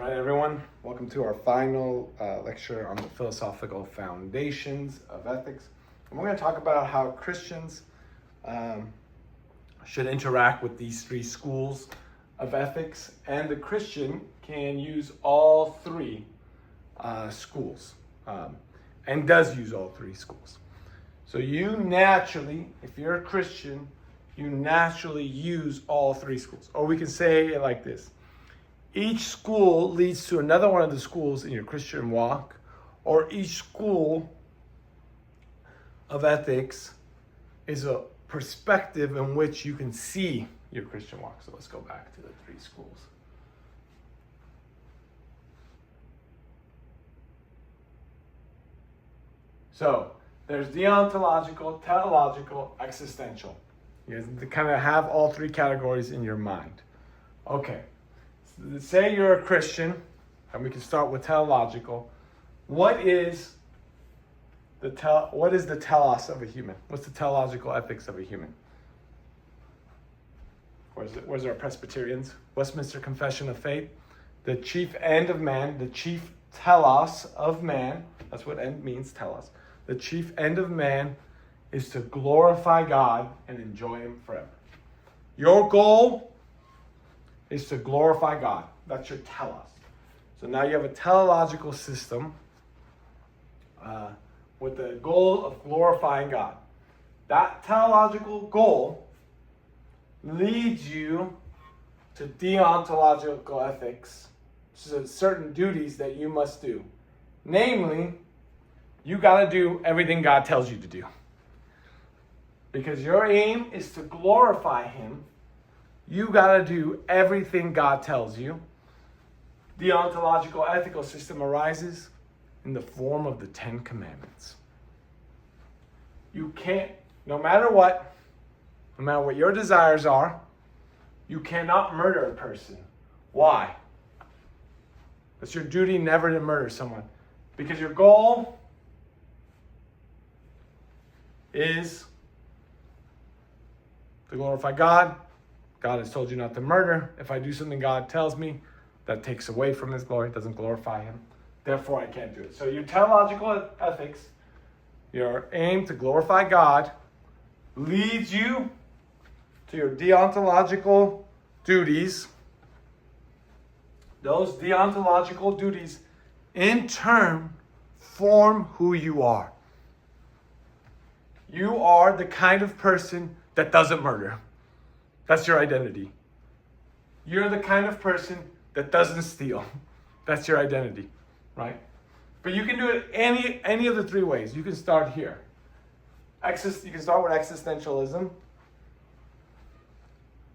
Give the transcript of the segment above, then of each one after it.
All right, everyone. Welcome to our final lecture on the philosophical foundations of ethics. And we're going to talk about how Christians should interact with these three schools of ethics. And the Christian can use all three schools and does use all three schools. So you naturally, if you're a Christian, you naturally use all three schools. Or we can say it like this. Each school leads to another one of the schools in your Christian walk, or each school of ethics is a perspective in which you can see your Christian walk. So let's go back to the three schools. So there's deontological, teleological, existential. You guys kind of have all three categories in your mind. Okay. Say you're a Christian, and we can start with teleological. What is the telos of a human? What's the teleological ethics of a human? Where's our Presbyterians? Westminster Confession of Faith. The chief end of man, the chief telos of man, that's what end means, telos. The chief end of man is to glorify God and enjoy Him forever. Your goal is to glorify God. That's your telos. So now you have a teleological system with the goal of glorifying God. That teleological goal leads you to deontological ethics, so certain duties that you must do. Namely, you got to do everything God tells you to do. Because your aim is to glorify Him. You got to do everything God tells you. The ontological ethical system arises in the form of the Ten Commandments. You can't, no matter what your desires are, you cannot murder a person. Why? It's your duty never to murder someone. Because your goal is to glorify God. God has told you not to murder. If I do something God tells me, that takes away from His glory, doesn't glorify Him. Therefore, I can't do it. So your teleological ethics, your aim to glorify God, leads you to your deontological duties. Those deontological duties, in turn, form who you are. You are the kind of person that doesn't murder. That's your identity. You're the kind of person that doesn't steal. That's your identity, right? But you can do it any of the three ways. You can start here. You can start with existentialism,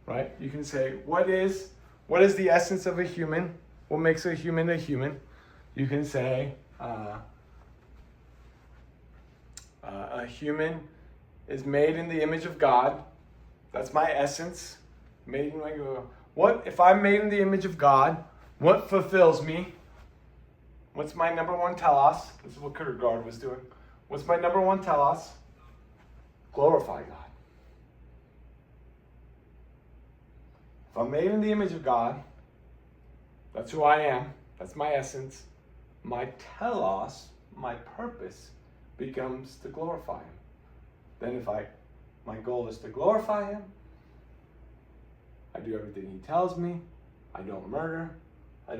right? You can say, what is the essence of a human? What makes a human a human? You can say, a human is made in the image of God. That's my essence. Made in what if I'm made in the image of God? What fulfills me? What's my number one telos? This is what Kierkegaard was doing. What's my number one telos? Glorify God. If I'm made in the image of God, that's who I am. That's my essence. My telos, my purpose, becomes to glorify Him. Then my goal is to glorify Him. I do everything He tells me. I don't murder. I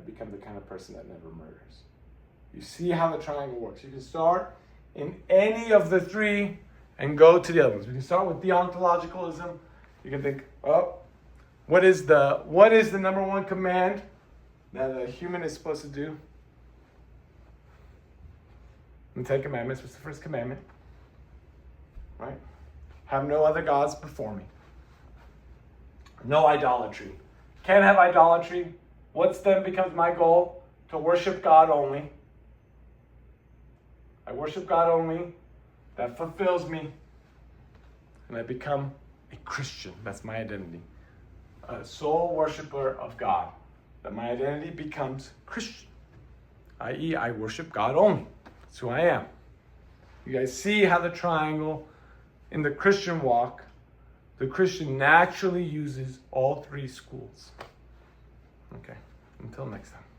become the kind of person that never murders. You see how the triangle works. You can start in any of the three and go to the other ones. We can start with deontologicalism. You can think, what is the number one command that a human is supposed to do? The Ten Commandments. What's the first commandment? Right? Have no other gods before me. No idolatry. Can't have idolatry. What's then becomes my goal? To worship God only. I worship God only. That fulfills me. And I become a Christian. That's my identity. A sole worshiper of God. That my identity becomes Christian. I.e., I worship God only. That's who I am. You guys see how the triangle in the Christian walk, the Christian naturally uses all three schools. Okay. Until next time.